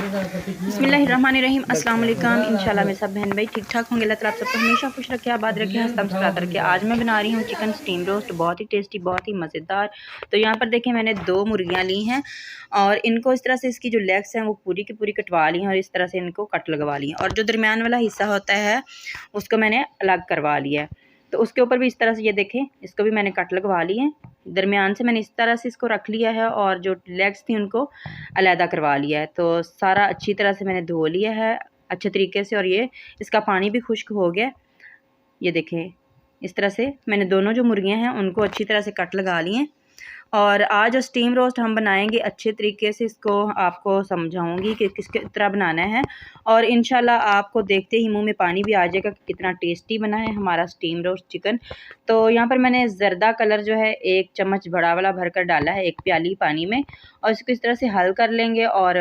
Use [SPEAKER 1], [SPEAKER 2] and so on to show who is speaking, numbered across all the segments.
[SPEAKER 1] बिस्मिल्लाहिर्रहमानिर्रहीम। अस्सलाम वालेकुम। इंशाल्लाह मेरे सब बहन भाई ठीक ठाक होंगे। अल्लाह ताला आप सबको हमेशा खुश रखे, आबाद रखे, हंसता मुस्कुराता रखे। आज मैं बना रही हूँ चिकन स्टीम रोस्ट, बहुत ही टेस्टी, बहुत ही मज़ेदार। तो यहाँ पर देखें मैंने 2 मुर्गियाँ ली हैं और इनको इस तरह से इसकी जो लेग्स हैं वो पूरी की पूरी कटवा ली हैं और इस तरह से इनको कट लगवा ली हैं और जो दरमियान वाला हिस्सा होता है उसको मैंने अलग करवा लिया है। तो उसके ऊपर भी इस तरह से ये देखें, इसको भी मैंने कट लगवा ली है। दरमियान से मैंने इस तरह से इसको रख लिया है और जो लेग्स थी उनको अलहदा करवा लिया है। तो सारा अच्छी तरह से मैंने धो लिया है अच्छे तरीके से और ये इसका पानी भी खुश्क हो गया। ये देखें इस तरह से मैंने दोनों जो मुर्गियां हैं उनको अच्छी तरह से कट लगा लिए हैं। और आज जो स्टीम रोस्ट हम बनाएंगे अच्छे तरीके से इसको आपको समझाऊंगी कि किस तरह बनाना है और इंशाल्लाह आपको देखते ही मुंह में पानी भी आ जाएगा कि कितना टेस्टी बना है हमारा स्टीम रोस्ट चिकन। तो यहाँ पर मैंने ज़र्दा कलर जो है 1 चम्मच बड़ा वाला भरकर डाला है 1 प्याली पानी में और इसको इस तरह से हल कर लेंगे। और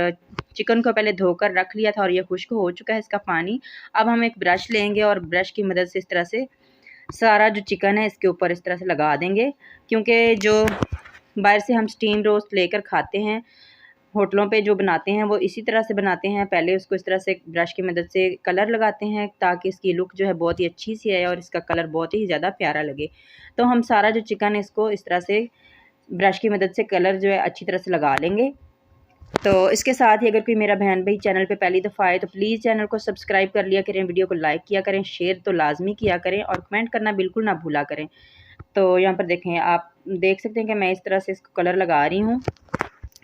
[SPEAKER 1] चिकन को पहले धोकर रख लिया था और ये खुश्क हो चुका है इसका पानी। अब हम एक ब्रश लेंगे और ब्रश की मदद से इस तरह से सारा जो चिकन है इसके ऊपर इस तरह से लगा देंगे, क्योंकि जो बाहर से हम स्टीम रोस्ट लेकर खाते हैं होटलों पे जो बनाते हैं वो इसी तरह से बनाते हैं। पहले उसको इस तरह से ब्रश की मदद से कलर लगाते हैं ताकि इसकी लुक जो है बहुत ही अच्छी सी आए और इसका कलर बहुत ही ज़्यादा प्यारा लगे। तो हम सारा जो चिकन है इसको इस तरह से ब्रश की मदद से कलर जो है अच्छी तरह से लगा लेंगे। तो इसके साथ ही अगर कोई मेरा बहन भाई चैनल पे पहली दफ़ा आए तो प्लीज़ चैनल को सब्सक्राइब कर लिया करें, वीडियो को लाइक किया करें, शेयर तो लाजमी किया करें और कमेंट करना बिल्कुल ना भूला करें। तो यहाँ पर देखें, आप देख सकते हैं कि मैं इस तरह से इसको कलर लगा रही हूँ।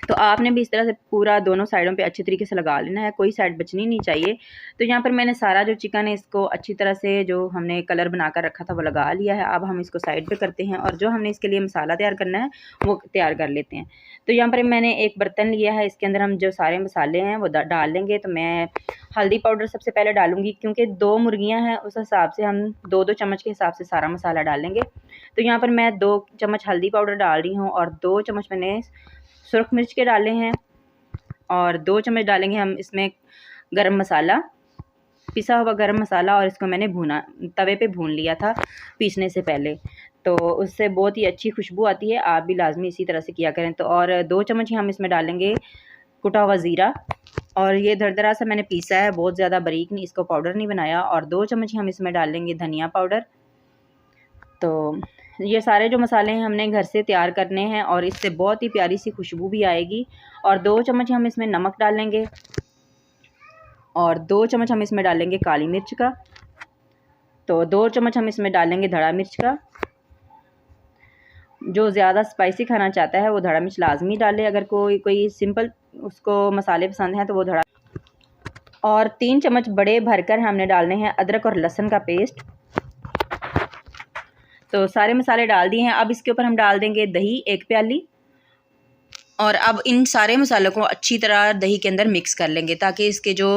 [SPEAKER 1] तो आपने भी इस तरह से पूरा दोनों साइडों पे अच्छी तरीके से लगा लेना है, कोई साइड बचनी नहीं चाहिए। तो यहाँ पर मैंने सारा जो चिकन है इसको अच्छी तरह से जो हमने कलर बनाकर रखा था वो लगा लिया है। अब हम इसको साइड पे करते हैं और जो हमने इसके लिए मसाला तैयार करना है वो तैयार कर लेते हैं। तो यहाँ पर मैंने एक बर्तन लिया है, इसके अंदर हम जो सारे मसाले हैं वो डाल लेंगे। तो मैं हल्दी पाउडर सबसे पहले डालूँगी क्योंकि 2 मुर्गियाँ हैं उस हिसाब से हम 2-2 चम्मच के हिसाब से सारा मसाला डालेंगे। तो यहाँ पर मैं 2 चम्मच हल्दी पाउडर डाल रही हूँ और 2 चम्मच मैंने सुरख मिर्च के डाले हैं और 2 चम्मच डालेंगे हम इसमें गरम मसाला, पिसा हुआ गरम मसाला। और इसको मैंने भूना, तवे पे भून लिया था पीसने से पहले, तो उससे बहुत ही अच्छी खुशबू आती है। आप भी लाजमी इसी तरह से किया करें। तो और 2 चम्मच ही हम इसमें डालेंगे कुटा हुआ ज़ीरा और ये दरदरा सा मैंने पीसा है, बहुत ज़्यादा बारीक नहीं, इसको पाउडर नहीं बनाया। और 2 चम्मच ही हम इसमें डालेंगे धनिया पाउडर। तो ये सारे जो मसाले हैं हमने घर से तैयार करने हैं और इससे बहुत ही प्यारी सी खुशबू भी आएगी। और 2 चम्मच हम इसमें नमक डालेंगे और 2 चम्मच हम इसमें डालेंगे काली मिर्च का। तो 2 चम्मच हम इसमें डालेंगे धड़ा मिर्च का। जो ज़्यादा स्पाइसी खाना चाहता है वो धड़ा मिर्च लाजमी डाले, अगर कोई सिंपल उसको मसाले पसंद हैं तो वो धड़ा। और 3 चम्मच बड़े भरकर हमने डालने हैं अदरक और लहसुन का पेस्ट। तो सारे मसाले डाल दिए हैं। अब इसके ऊपर हम डाल देंगे दही 1 प्याली और अब इन सारे मसालों को अच्छी तरह दही के अंदर मिक्स कर लेंगे ताकि इसके जो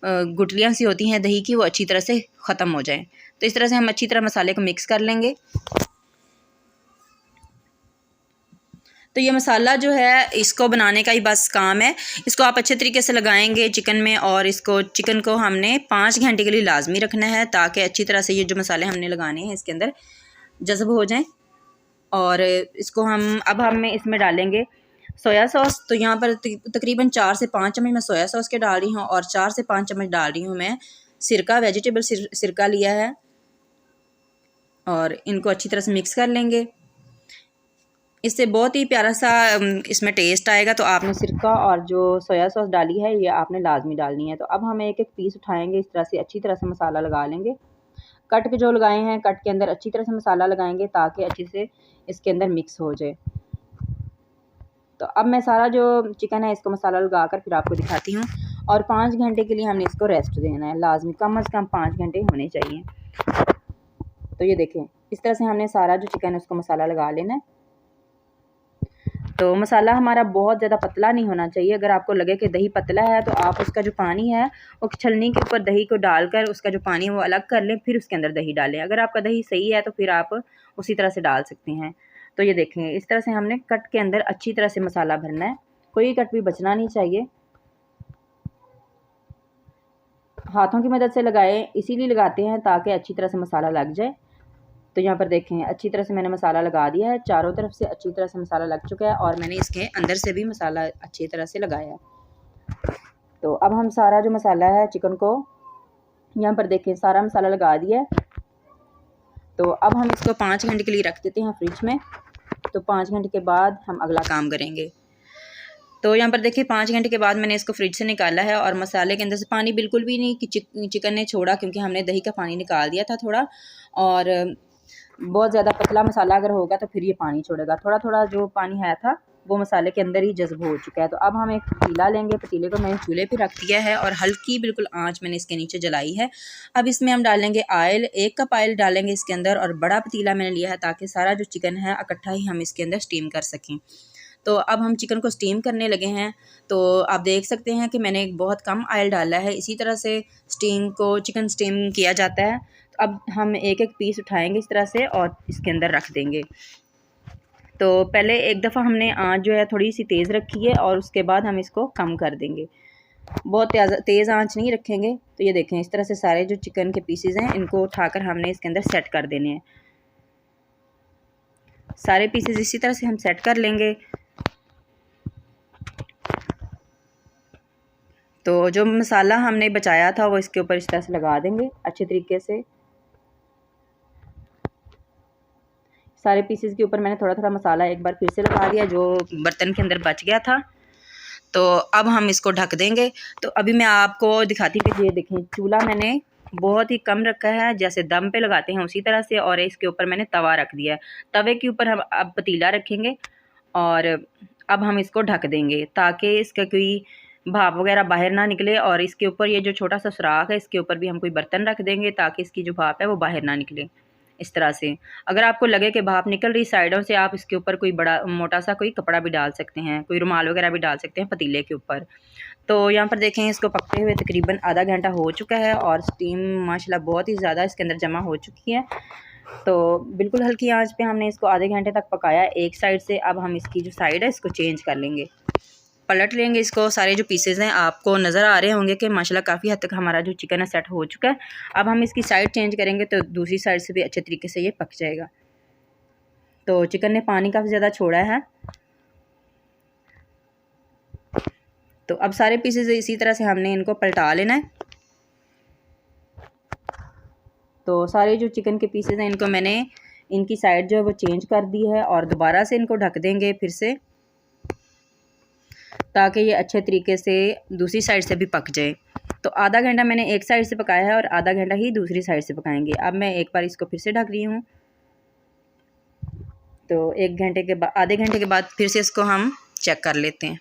[SPEAKER 1] गुठलियाँ सी होती हैं दही की वो अच्छी तरह से ख़त्म हो जाए। तो इस तरह से हम अच्छी तरह मसाले को मिक्स कर लेंगे। तो ये मसाला जो है इसको बनाने का ही बस काम है। इसको आप अच्छे तरीके से लगाएंगे चिकन में और इसको चिकन को हमने 5 घंटे के लिए लाजमी रखना है ताकि अच्छी तरह से ये जो मसाले हमने लगाने हैं इसके अंदर जज़ब हो जाएं। और इसको अब हम इसमें डालेंगे सोया सॉस। तो यहाँ पर तकरीबन 4 से 5 चम्मच मैं सोया सॉस के डाल रही हूँ और 4 से 5 चम्मच डाल रही हूँ मैं सिरका, वेजिटेबल सिरका लिया है। और इनको अच्छी तरह से मिक्स कर लेंगे, इससे बहुत ही प्यारा सा इसमें टेस्ट आएगा। तो आपने सिरका और जो सोया सॉस डाली है ये आपने लाजमी डालनी है। तो अब हम एक एक पीस उठाएंगे, इस तरह से अच्छी तरह से मसाला लगा लेंगे। कट के जो लगाए हैं कट के अंदर अच्छी तरह से मसाला लगाएंगे ताकि अच्छे से इसके अंदर मिक्स हो जाए। तो अब मैं सारा जो चिकन है इसको मसाला लगा कर फिर आपको दिखाती हूँ। और 5 घंटे के लिए हमने इसको रेस्ट देना है, लाजमी कम से कम 5 घंटे होने चाहिए। तो ये देखें इस तरह से हमने सारा जो चिकन है उसको मसाला लगा लेना है। तो मसाला हमारा बहुत ज़्यादा पतला नहीं होना चाहिए। अगर आपको लगे कि दही पतला है तो आप उसका जो पानी है वो छलनी के ऊपर दही को डालकर उसका जो पानी है वो अलग कर लें, फिर उसके अंदर दही डालें। अगर आपका दही सही है तो फिर आप उसी तरह से डाल सकते हैं। तो ये देखें इस तरह से हमने कट के अंदर अच्छी तरह से मसाला भरना है, कोई कट भी बचना नहीं चाहिए। हाथों की मदद से लगाएं, इसीलिए लगाते हैं ताकि अच्छी तरह से मसाला लग जाए। तो यहाँ पर देखें अच्छी तरह से मैंने मसाला लगा दिया है, चारों तरफ से अच्छी तरह से मसाला लग चुका है और मैंने इसके अंदर से भी मसाला अच्छी तरह से लगाया है। तो अब हम सारा जो मसाला है चिकन को यहाँ पर देखें सारा मसाला लगा दिया है। तो अब हम इसको 5 घंटे के लिए रख देते हैं फ्रिज में। तो 5 घंटे के बाद हम अगला काम करेंगे। तो यहाँ पर देखिए 5 घंटे के बाद मैंने इसको फ्रिज से निकाला है और मसाले के अंदर से पानी बिल्कुल भी नहीं कि चिकन ने छोड़ा, क्योंकि हमने दही का पानी निकाल दिया था थोड़ा। और बहुत ज़्यादा पतला मसाला अगर होगा तो फिर ये पानी छोड़ेगा। थोड़ा थोड़ा जो पानी है था वो मसाले के अंदर ही जज्ब हो चुका है। तो अब हम एक पतीला लेंगे। पतीले को मैंने चूल्हे पे रख दिया है और हल्की बिल्कुल आंच मैंने इसके नीचे जलाई है। अब इसमें हम डालेंगे ऑयल, 1 कप ऑयल डालेंगे इसके अंदर। और बड़ा पतीला मैंने लिया है ताकि सारा जो चिकन है इकट्ठा ही हम इसके अंदर स्टीम कर सकें। तो अब हम चिकन को स्टीम करने लगे हैं। तो आप देख सकते हैं कि मैंने बहुत कम ऑयल डाला है। इसी तरह से चिकन स्टीम किया जाता है। तो अब हम एक एक पीस उठाएंगे इस तरह से और इसके अंदर रख देंगे। तो पहले एक दफ़ा हमने आंच जो है थोड़ी सी तेज़ रखी है और उसके बाद हम इसको कम कर देंगे। बहुत तेज़ आंच नहीं रखेंगे। तो ये देखें इस तरह से सारे जो चिकन के पीसेस हैं इनको उठाकर हमने इसके अंदर सेट कर देने हैं। सारे पीसेस इसी तरह से हम सेट कर लेंगे। तो जो मसाला हमने बचाया था वो इसके ऊपर इस तरह से लगा देंगे अच्छे तरीके से। सारे पीसेस के ऊपर मैंने थोड़ा थोड़ा मसाला एक बार फिर से लगा दिया जो बर्तन के अंदर बच गया था। तो अब हम इसको ढक देंगे। तो अभी मैं आपको दिखाती हूँ कि ये देखें चूल्हा मैंने बहुत ही कम रखा है, जैसे दम पे लगाते हैं उसी तरह से। और इसके ऊपर मैंने तवा रख दिया है। तवे के ऊपर हम अब पतीला रखेंगे और अब हम इसको ढक देंगे ताकि इसका कोई भाप वगैरह बाहर ना निकले। और इसके ऊपर ये जो छोटा सा सुराख है इसके ऊपर भी हम कोई बर्तन रख देंगे ताकि इसकी जो भाप है वो बाहर ना निकले। इस तरह से अगर आपको लगे कि भाप निकल रही साइडों से, आप इसके ऊपर कोई बड़ा मोटा सा कोई कपड़ा भी डाल सकते हैं, कोई रुमाल वगैरह भी डाल सकते हैं पतीले के ऊपर। तो यहाँ पर देखें इसको पकते हुए तकरीबन आधा घंटा हो चुका है और स्टीम माशाल्लाह बहुत ही ज़्यादा इसके अंदर जमा हो चुकी है। तो बिल्कुल हल्की आंच पे हमने इसको आधे घंटे तक पकाया एक साइड से। अब हम इसकी जो साइड है इसको चेंज कर लेंगे, पलट लेंगे इसको। सारे जो पीसेस हैं आपको नज़र आ रहे होंगे कि माशाल्लाह काफ़ी हद तक हमारा जो चिकन है सेट हो चुका है। अब हम इसकी साइड चेंज करेंगे तो दूसरी साइड से भी अच्छे तरीके से ये पक जाएगा। तो चिकन ने पानी काफ़ी ज़्यादा छोड़ा है। तो अब सारे पीसेस इसी तरह से हमने इनको पलटा लेना है। तो सारे जो चिकन के पीसेस हैं इनको मैंने इनकी साइड जो है वो चेंज कर दी है और दोबारा से इनको ढक देंगे फिर से, ताकि ये अच्छे तरीके से दूसरी साइड से भी पक जाए। तो आधा घंटा मैंने एक साइड से पकाया है और आधा घंटा ही दूसरी साइड से पकाएंगे। अब मैं एक बार इसको फिर से ढक रही हूँ। तो आधे घंटे के बाद फिर से इसको हम चेक कर लेते हैं।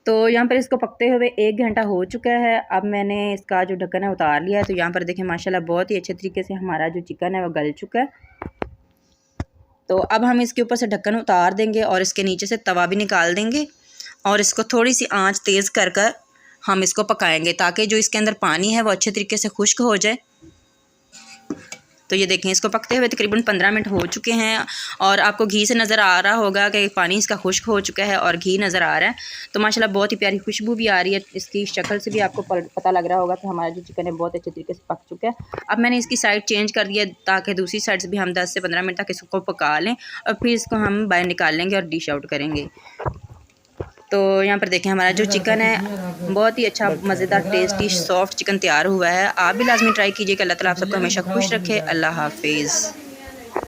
[SPEAKER 1] तो यहाँ पर इसको पकते हुए 1 घंटा हो चुका है। अब मैंने इसका जो ढक्कन है उतार लिया है। तो यहाँ पर देखें माशाल्लाह बहुत ही अच्छे तरीके से हमारा जो चिकन है वो गल चुका है। तो अब हम इसके ऊपर से ढक्कन उतार देंगे और इसके नीचे से तवा भी निकाल देंगे और इसको थोड़ी सी आंच तेज़ कर कर हम इसको पकाएंगे ताकि जो इसके अंदर पानी है वो अच्छे तरीके से खुश्क हो जाए। तो ये देखें इसको पकते हुए तकरीबन 15 मिनट हो चुके हैं और आपको घी से नज़र आ रहा होगा कि पानी इसका खुश्क हो चुका है और घी नज़र आ रहा है। तो माशाल्लाह बहुत ही प्यारी खुशबू भी आ रही है। इसकी शक्ल से भी आपको पता लग रहा होगा कि हमारा जो चिकन है बहुत अच्छे तरीके से पक चुका है। अब मैंने इसकी साइड चेंज कर दिया ताकि दूसरी साइड से भी हम 10 से 15 मिनट तक इसको पका लें और फिर इसको हम बाहर निकाल लेंगे और डिश आउट करेंगे। तो यहाँ पर देखें हमारा जो चिकन है बहुत ही अच्छा मज़ेदार टेस्टी सॉफ्ट चिकन तैयार हुआ है। आप भी लाजमी ट्राई कीजिएगा। अल्लाह ताला आप सबको हमेशा खुश रखे। अल्लाह हाफिज़।